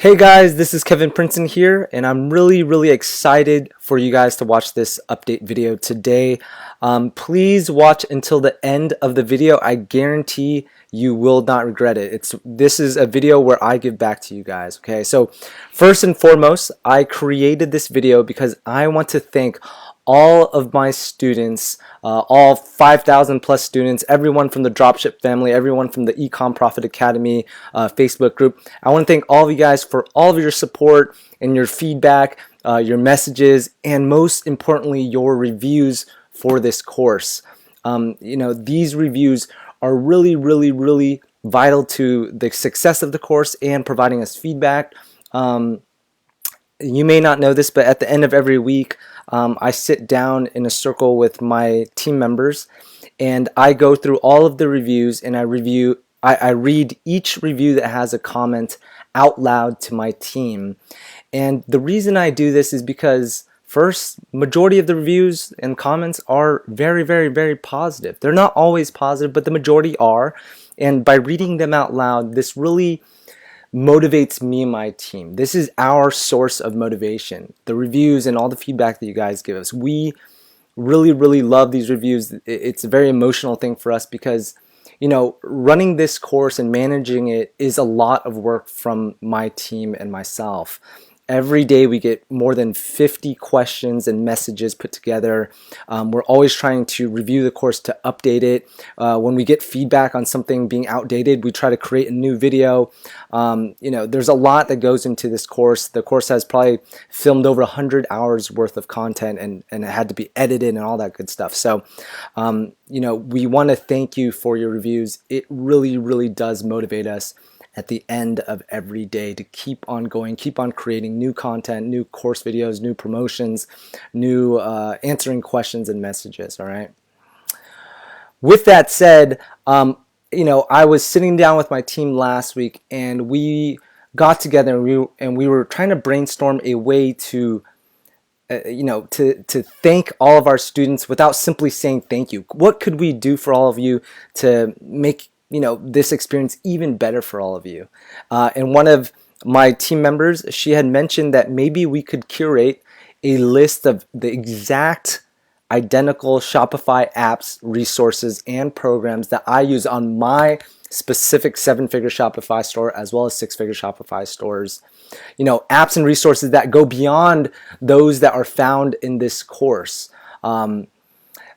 Hey guys, this is Kevin Princeton here, and I'm really excited for you guys to watch this update video today. Please watch until the end of the video. I guarantee you will not regret it. This is a video where I give back to you guys, okay? So first and foremost, I created this video because I want to thank all of my students, all 5,000 plus students, everyone from the Dropship family, everyone from the Ecom Profit Academy Facebook group. I want to thank all of you guys for all of your support and your feedback, your messages, and most importantly, your reviews for this course. These reviews are really vital to the success of the course and providing us feedback. You may not know this, but at the end of every week, I sit down in a circle with my team members and I go through all of the reviews and I read each review that has a comment out loud to my team. And the reason I do this is because first, majority of the reviews and comments are very positive. They're not always positive, but the majority are. And by reading them out loud, this really motivates me and my team. This is our source of motivation. The reviews and all the feedback that you guys give us. We really love these reviews. It's a very emotional thing for us because, running this course and managing it is a lot of work from my team and myself. Every day we get more than 50 questions and messages put together. We're always trying to review the course to update it. When we get feedback on something being outdated, we try to create a new video. There's a lot that goes into this course. The course has probably filmed over 100 hours worth of content and it had to be edited and all that good stuff. So, we want to thank you for your reviews. It really does motivate us at the end of every day to keep on going, keep on creating new content, new course videos, new promotions, new answering questions and messages, all right? With that said, I was sitting down with my team last week and we got together and we were trying to brainstorm a way to to thank all of our students without simply saying thank you. What could we do for all of you to make this experience even better for all of you? And one of my team members, she had mentioned that maybe we could curate a list of the exact identical Shopify apps, resources, and programs that I use on my specific 7-figure Shopify store as well as 6-figure Shopify stores. Apps and resources that go beyond those that are found in this course.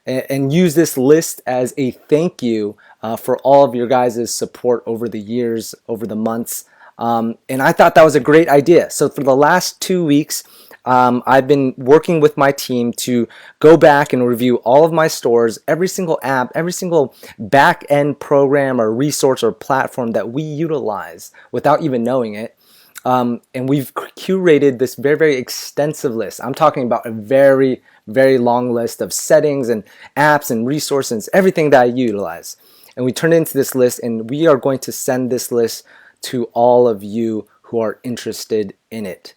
And use this list as a thank you for all of your guys' support over the years, over the months. And I thought that was a great idea. So for the last 2 weeks, I've been working with my team to go back and review all of my stores, every single app, every single back-end program or resource or platform that we utilize without even knowing it. And we've curated this very extensive list. I'm talking about a very long list of settings and apps and resources, everything that I utilize. And we turn it into this list and we are going to send this list to all of you who are interested in it.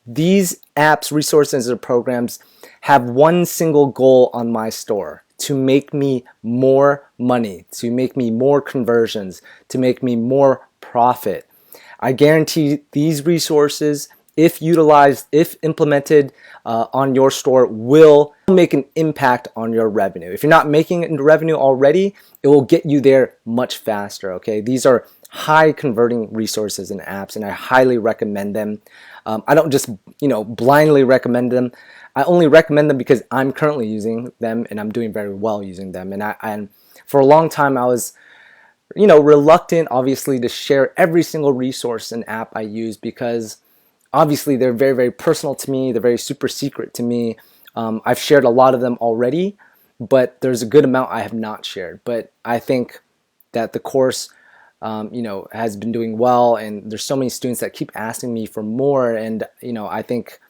These apps, resources, or programs have one single goal on my store: to make me more money, to make me more conversions, to make me more profit. I guarantee these resources, if utilized, if implemented on your store, will make an impact on your revenue. If you're not making revenue already, it will get you there much faster, okay? These are high converting resources and apps, and I highly recommend them. I don't just, blindly recommend them. I only recommend them because I'm currently using them and I'm doing very well using them. And for a long time, I was reluctant, obviously, to share every single resource and app I use because obviously they're very personal to me. They're very super secret to me. I've shared a lot of them already, but there's a good amount I have not shared. But I think that the course, has been doing well, and there's so many students that keep asking me for more, and I think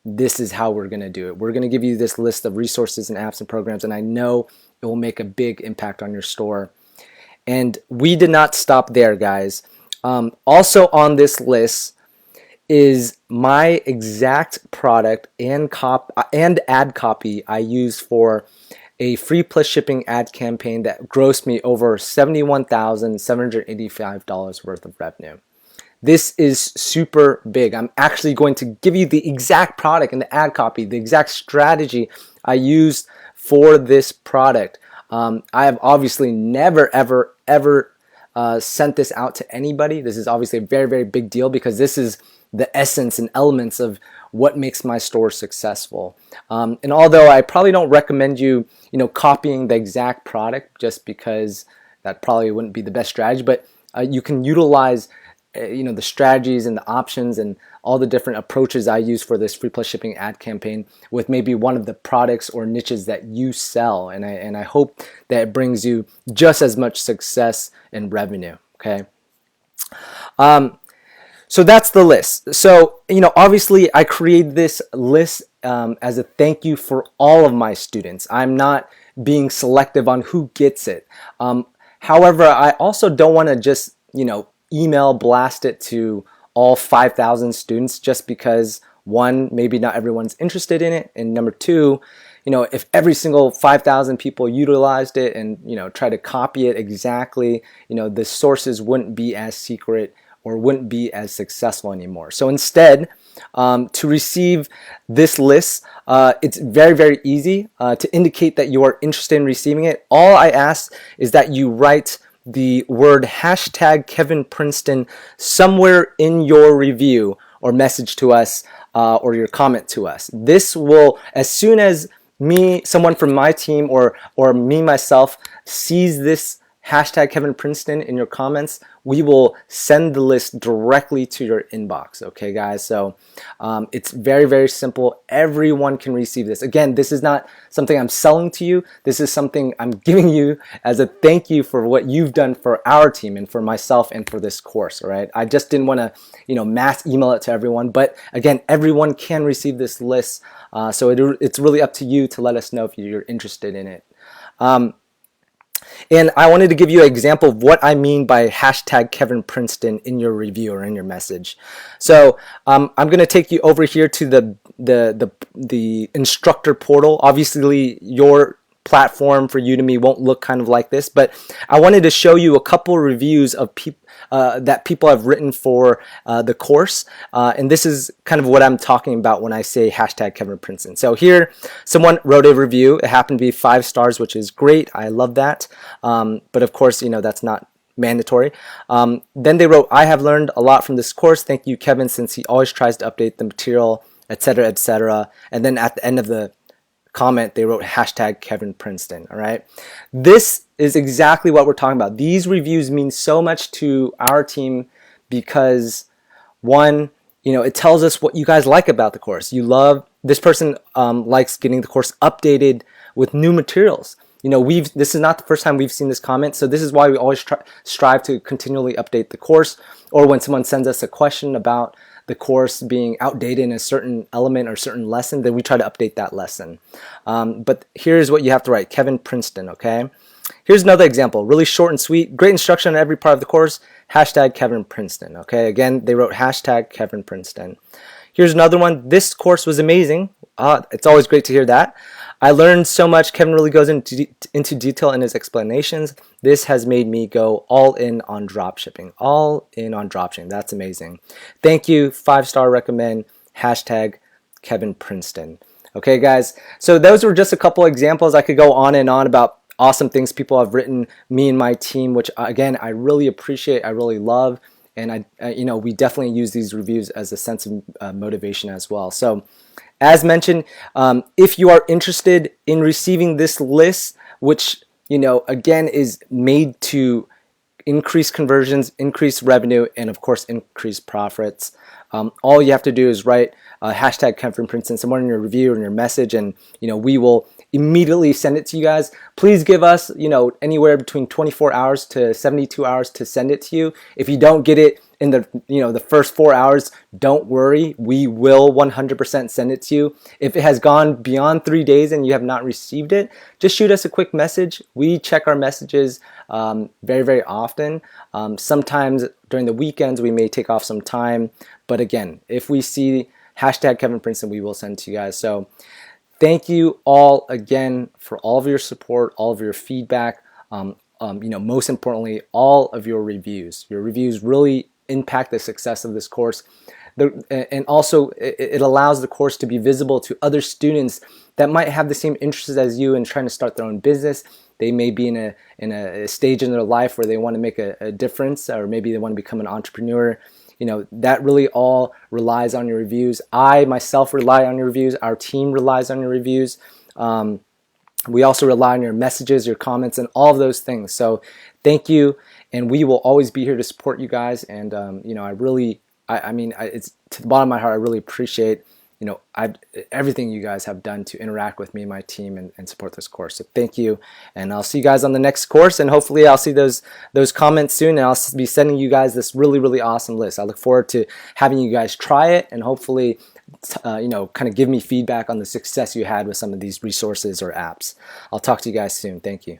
this is how we're going to do it. We're going to give you this list of resources and apps and programs, and I know it will make a big impact on your store. And we did not stop there, guys. Also on this list is my exact product and ad copy I use for a free plus shipping ad campaign that grossed me over $71,785 worth of revenue. This is super big. I'm actually going to give you the exact product and the ad copy, the exact strategy I used for this product. I have obviously never, ever sent this out to anybody. This is obviously a very, very big deal because this is the essence and elements of what makes my store successful. And although I probably don't recommend you, copying the exact product just because that probably wouldn't be the best strategy, but you can utilize the strategies and the options and all the different approaches I use for this free plus shipping ad campaign with maybe one of the products or niches that you sell, and I hope that it brings you just as much success and revenue. Okay. So that's the list. So obviously I created this list as a thank you for all of my students. I'm not being selective on who gets it. However, I also don't want to just email blast it to all 5,000 students just because, one, maybe not everyone's interested in it, and number two, if every single 5,000 people utilized it and try to copy it exactly, the sources wouldn't be as secret or wouldn't be as successful anymore. So instead, to receive this list, it's very, very easy to indicate that you are interested in receiving it. All I ask is that you write the word hashtag Kevin Princeton somewhere in your review or message to us or your comment to us. This will, as soon as someone from my team or me myself sees this hashtag Kevin Princeton in your comments, we will send the list directly to your inbox. Okay, guys? So it's very, very simple. Everyone can receive this. Again, this is not something I'm selling to you. This is something I'm giving you as a thank you for what you've done for our team and for myself and for this course. All right. I just didn't want to, mass email it to everyone. But again, everyone can receive this list. So it's really up to you to let us know if you're interested in it. And I wanted to give you an example of what I mean by hashtag Kevin Princeton in your review or in your message. So I'm going to take you over here to the instructor portal. Obviously, your platform for Udemy won't look kind of like this, but I wanted to show you a couple reviews of that people have written for the course, and this is kind of what I'm talking about when I say hashtag Kevin Princeton. So here, someone wrote a review. It happened to be 5 stars, which is great. I love that, but of course, that's not mandatory. Then they wrote, "I have learned a lot from this course. Thank you, Kevin, since he always tries to update the material, etc., etc." And then at the end of the comment, they wrote hashtag Kevin Princeton. All right. This is exactly what we're talking about. These reviews mean so much to our team because, one, it tells us what you guys like about the course. You love, this person likes getting the course updated with new materials. This is not the first time we've seen this comment, so this is why we always strive to continually update the course, or when someone sends us a question about the course being outdated in a certain element or certain lesson, then we try to update that lesson. But here's what you have to write, Kevin Princeton, okay? Here's another example, really short and sweet, great instruction on every part of the course, hashtag Kevin Princeton, okay? Again, they wrote hashtag Kevin Princeton. Here's another one, this course was amazing. It's always great to hear that. I learned so much. Kevin really goes into detail in his explanations. This has made me go all in on dropshipping. All in on dropshipping. That's amazing. Thank you. 5-star recommend. Hashtag Kevin Princeton. Okay, guys. So those were just a couple examples. I could go on and on about awesome things people have written, me and my team, which again, I really appreciate. I really love. And we definitely use these reviews as a sense of motivation as well. So, as mentioned, if you are interested in receiving this list, which again is made to increase conversions, increase revenue, and of course increase profits, all you have to do is write hashtag Kevin Princeton somewhere in your review or in your message, and we will immediately send it to you guys. Please give us anywhere between 24 hours to 72 hours to send it to you. If you don't get it in the first 4 hours, don't worry, we will 100% send it to you. If it has gone beyond 3 days and you have not received it, just shoot us a quick message. We check our messages very, very often. Sometimes during the weekends we may take off some time, but again, if we see hashtag Kevin Princeton, we will send it to you guys. So thank you all again for all of your support, all of your feedback, most importantly, all of your reviews. Your reviews really impact the success of this course. And also it allows the course to be visible to other students that might have the same interests as you and trying to start their own business. They may be in a stage in their life where they want to make a difference, or maybe they want to become an entrepreneur. That really all relies on your reviews. I myself rely on your reviews. Our team relies on your reviews. We also rely on your messages, your comments, and all of those things. So thank you, and we will always be here to support you guys. And it's to the bottom of my heart, I really appreciate everything you guys have done to interact with me and my team and support this course. So thank you, and I'll see you guys on the next course, and hopefully I'll see those comments soon, and I'll be sending you guys this really, really awesome list. I look forward to having you guys try it, and hopefully kind of give me feedback on the success you had with some of these resources or apps. I'll talk to you guys soon. Thank you.